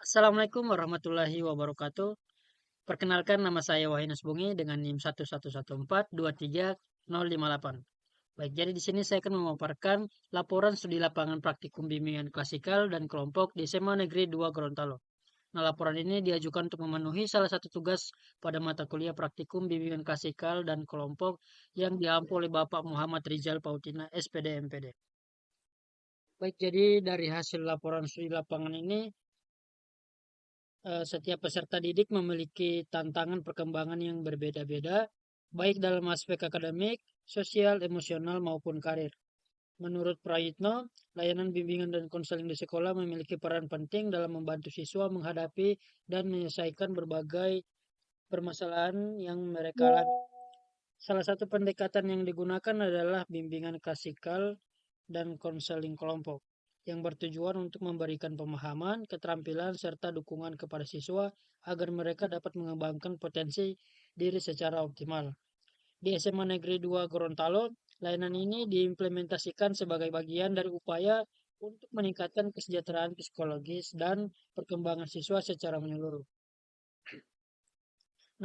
Assalamualaikum warahmatullahi wabarakatuh. Perkenalkan nama saya Wahinus Bungi dengan NIM 111423058. Baik, jadi di sini saya akan memaparkan laporan studi lapangan praktikum bimbingan klasikal dan kelompok di SMA Negeri 2 Gorontalo. Nah, laporan ini diajukan untuk memenuhi salah satu tugas pada mata kuliah praktikum bimbingan klasikal dan kelompok yang diampu oleh Bapak Muhammad Rizal Pautina, SPD MPD. Baik, jadi dari hasil laporan studi lapangan ini setiap peserta didik memiliki tantangan perkembangan yang berbeda-beda, baik dalam aspek akademik, sosial, emosional, maupun karir. Menurut Prayitno, layanan bimbingan dan konseling di sekolah memiliki peran penting dalam membantu siswa menghadapi dan menyelesaikan berbagai permasalahan yang mereka alami. Salah satu pendekatan yang digunakan adalah bimbingan klasikal dan konseling kelompok yang bertujuan untuk memberikan pemahaman, keterampilan, serta dukungan kepada siswa agar mereka dapat mengembangkan potensi diri secara optimal. Di SMA Negeri 2 Gorontalo, layanan ini diimplementasikan sebagai bagian dari upaya untuk meningkatkan kesejahteraan psikologis dan perkembangan siswa secara menyeluruh.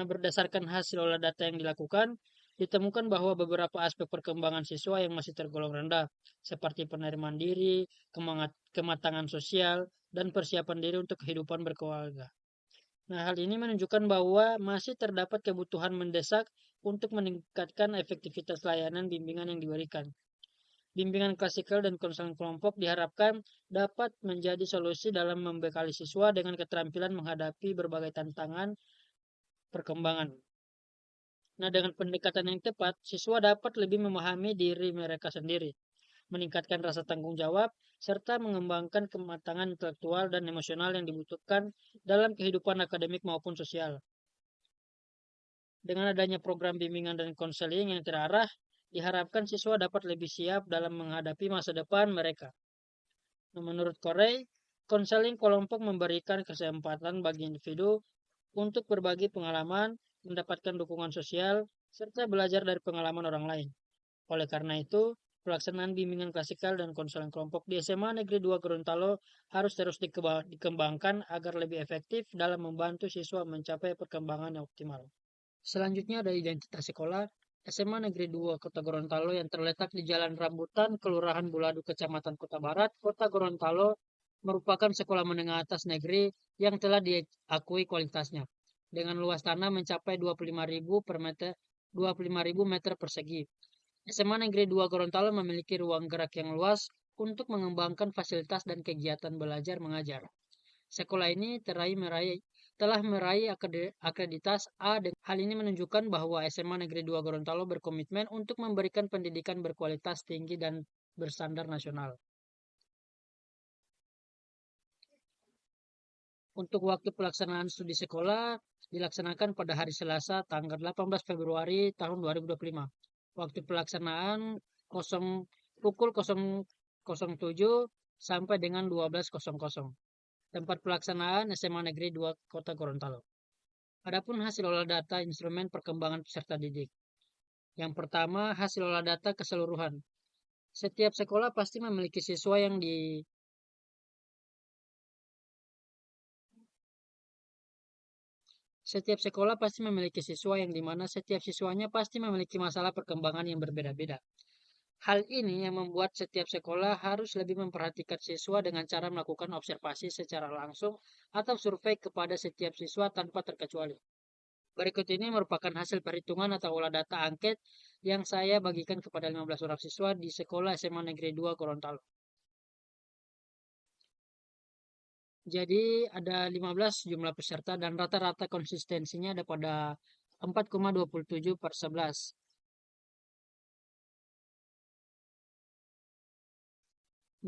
Nah, berdasarkan hasil olah data yang dilakukan, ditemukan bahwa beberapa aspek perkembangan siswa yang masih tergolong rendah, seperti penerimaan diri, kematangan sosial, dan persiapan diri untuk kehidupan berkeluarga. Nah, hal ini menunjukkan bahwa masih terdapat kebutuhan mendesak untuk meningkatkan efektivitas layanan bimbingan yang diberikan. Bimbingan klasikal dan konseling kelompok diharapkan dapat menjadi solusi dalam membekali siswa dengan keterampilan menghadapi berbagai tantangan perkembangan. Nah, dengan pendekatan yang tepat, siswa dapat lebih memahami diri mereka sendiri, meningkatkan rasa tanggung jawab, serta mengembangkan kematangan intelektual dan emosional yang dibutuhkan dalam kehidupan akademik maupun sosial. Dengan adanya program bimbingan dan konseling yang terarah, diharapkan siswa dapat lebih siap dalam menghadapi masa depan mereka. Nah, menurut Korey, konseling kelompok memberikan kesempatan bagi individu untuk berbagi pengalaman, mendapatkan dukungan sosial, serta belajar dari pengalaman orang lain. Oleh karena itu, pelaksanaan bimbingan klasikal dan konseling kelompok di SMA Negeri 2 Gorontalo harus terus dikembangkan agar lebih efektif dalam membantu siswa mencapai perkembangan yang optimal. Selanjutnya ada identitas sekolah. SMA Negeri 2 Kota Gorontalo yang terletak di Jalan Rambutan, Kelurahan Buladu, Kecamatan Kota Barat, Kota Gorontalo, merupakan sekolah menengah atas negeri yang telah diakui kualitasnya. Dengan luas tanah mencapai 25.000 per meter, 25.000 meter persegi. SMA Negeri 2 Gorontalo memiliki ruang gerak yang luas untuk mengembangkan fasilitas dan kegiatan belajar mengajar. Sekolah ini telah meraih akreditas A dan hal ini menunjukkan bahwa SMA Negeri 2 Gorontalo berkomitmen untuk memberikan pendidikan berkualitas tinggi dan berstandar nasional. Untuk waktu pelaksanaan studi sekolah dilaksanakan pada hari Selasa tanggal 18 Februari tahun 2025. Waktu pelaksanaan pukul 0.07 sampai dengan 12.00. Tempat pelaksanaan SMA Negeri 2 Kota Gorontalo. Adapun hasil olah data instrumen perkembangan peserta didik. Yang pertama, hasil olah data keseluruhan. Setiap sekolah pasti memiliki siswa yang Setiap sekolah pasti memiliki siswa yang dimana setiap siswanya pasti memiliki masalah perkembangan yang berbeda-beda. Hal ini yang membuat setiap sekolah harus lebih memperhatikan siswa dengan cara melakukan observasi secara langsung atau survei kepada setiap siswa tanpa terkecuali. Berikut ini merupakan hasil perhitungan atau olah data angket yang saya bagikan kepada 15 orang siswa di sekolah SMA Negeri 2 Gorontalo. Jadi ada 15 jumlah peserta dan rata-rata konsistensinya ada pada 4,27 per 11.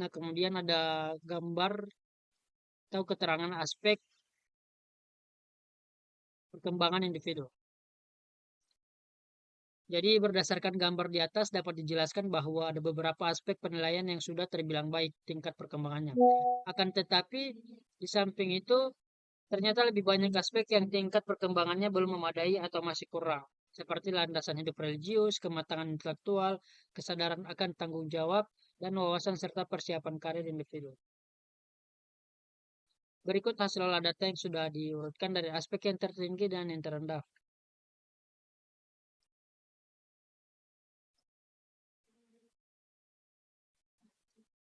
Nah, kemudian ada gambar atau keterangan aspek perkembangan individu. Jadi berdasarkan gambar di atas dapat dijelaskan bahwa ada beberapa aspek penilaian yang sudah terbilang baik tingkat perkembangannya. Akan tetapi di samping itu ternyata lebih banyak aspek yang tingkat perkembangannya belum memadai atau masih kurang. Seperti landasan hidup religius, kematangan intelektual, kesadaran akan tanggung jawab, dan wawasan serta persiapan karir individu. Berikut hasil olah data yang sudah diurutkan dari aspek yang tertinggi dan yang terendah.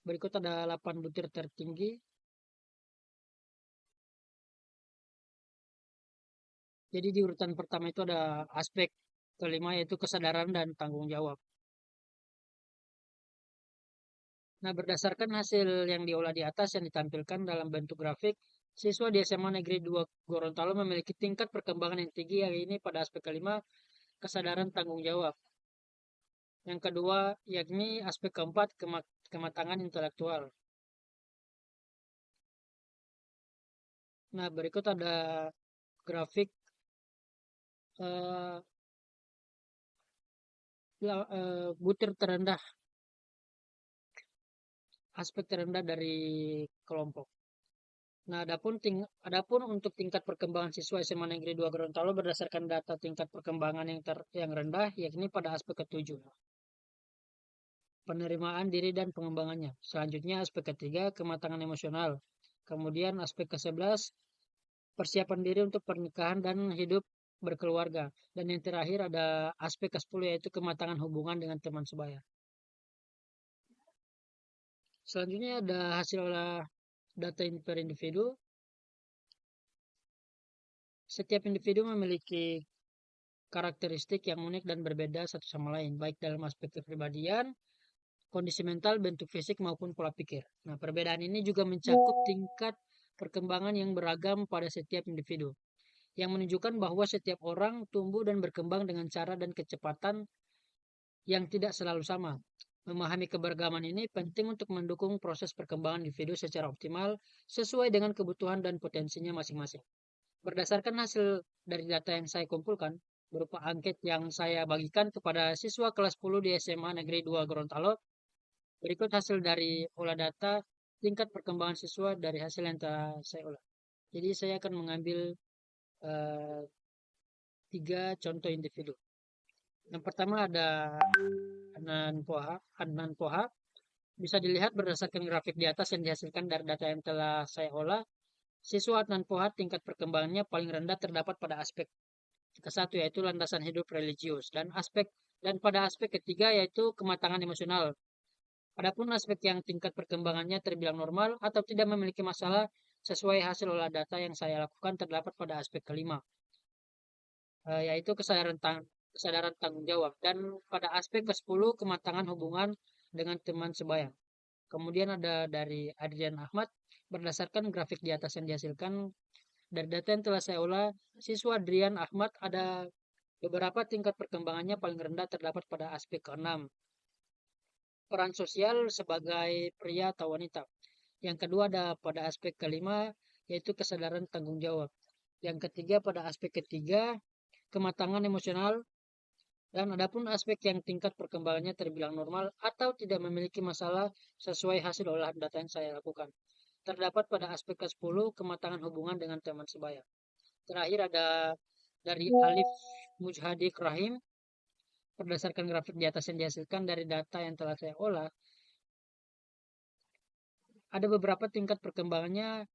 Berikut ada 8 butir tertinggi. Jadi di urutan pertama itu ada aspek kelima yaitu kesadaran dan tanggung jawab. Nah, berdasarkan hasil yang diolah di atas yang ditampilkan dalam bentuk grafik, siswa di SMA Negeri 2 Gorontalo memiliki tingkat perkembangan yang tinggi, yakni pada aspek kelima, kesadaran tanggung jawab. Yang kedua, yakni aspek keempat, kematangan intelektual. Nah, berikut ada grafik eh, butir terendah, aspek terendah dari kelompok. Nah, adapun untuk tingkat perkembangan siswa SMA Negeri 2 Gorontalo berdasarkan data tingkat perkembangan yang rendah, yakni pada aspek ketujuh, penerimaan diri dan pengembangannya. Selanjutnya aspek ketiga, kematangan emosional. Kemudian aspek ke-11, persiapan diri untuk pernikahan dan hidup berkeluarga. Dan yang terakhir ada aspek ke-10 yaitu kematangan hubungan dengan teman sebaya. Selanjutnya ada hasil olah data per individu. Setiap individu memiliki karakteristik yang unik dan berbeda satu sama lain, baik dalam aspek kepribadian, kondisi mental, bentuk fisik, maupun pola pikir. Nah, perbedaan ini juga mencakup tingkat perkembangan yang beragam pada setiap individu, yang menunjukkan bahwa setiap orang tumbuh dan berkembang dengan cara dan kecepatan yang tidak selalu sama. Memahami keberagaman ini penting untuk mendukung proses perkembangan individu secara optimal sesuai dengan kebutuhan dan potensinya masing-masing. Berdasarkan hasil dari data yang saya kumpulkan, berupa angket yang saya bagikan kepada siswa kelas 10 di SMA Negeri 2 Gorontalo, berikut hasil dari olah data tingkat perkembangan siswa dari hasil yang telah saya olah. Jadi saya akan mengambil uh, 3 contoh individu. Yang pertama ada Adnan Poha. Bisa dilihat berdasarkan grafik di atas yang dihasilkan dari data yang telah saya olah, siswa Adnan Poha tingkat perkembangannya paling rendah terdapat pada aspek ke-1 yaitu landasan hidup religius dan pada aspek ketiga yaitu kematangan emosional. Adapun aspek yang tingkat perkembangannya terbilang normal atau tidak memiliki masalah sesuai hasil olah data yang saya lakukan terdapat pada aspek kelima, yaitu kesadaran tanggung jawab, dan pada aspek ke-10 kematangan hubungan dengan teman sebaya. Kemudian ada dari Adrian Ahmad, berdasarkan grafik di atas yang dihasilkan dari data yang telah saya olah, siswa Adrian Ahmad ada beberapa tingkat perkembangannya paling rendah terdapat pada aspek ke-6, peran sosial sebagai pria atau wanita. Yang kedua ada pada aspek kelima, yaitu kesadaran tanggung jawab. Yang ketiga pada aspek ketiga, kematangan emosional. Dan adapun aspek yang tingkat perkembangannya terbilang normal atau tidak memiliki masalah sesuai hasil olahan data yang saya lakukan, terdapat pada aspek ke-10, kematangan hubungan dengan teman sebaya. Terakhir ada dari Alif Mujhadik Rahim, berdasarkan grafik di atas yang dihasilkan dari data yang telah saya olah, ada beberapa tingkat perkembangannya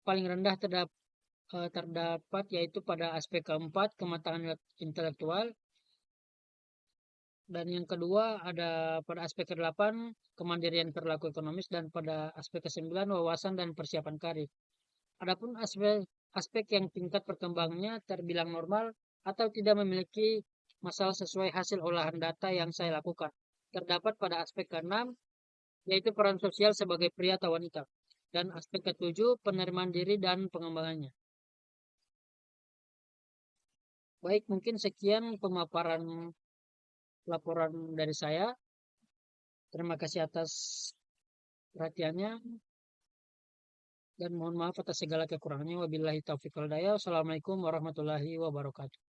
paling rendah terdapat yaitu pada aspek keempat, kematangan intelektual, dan yang kedua ada pada aspek ke-8, kemandirian perilaku ekonomis, dan pada aspek ke-9, wawasan dan persiapan karir. Adapun aspek yang tingkat perkembangannya terbilang normal atau tidak memiliki masalah sesuai hasil olahan data yang saya lakukan, terdapat pada aspek ke-6, yaitu peran sosial sebagai pria atau wanita, dan aspek ke-7, penerimaan diri dan pengembangannya. Baik, mungkin sekian pemaparan laporan dari saya. Terima kasih atas perhatiannya dan mohon maaf atas segala kekurangannya. Wabillahi taufiq wal hidayah. Wassalamualaikum warahmatullahi wabarakatuh.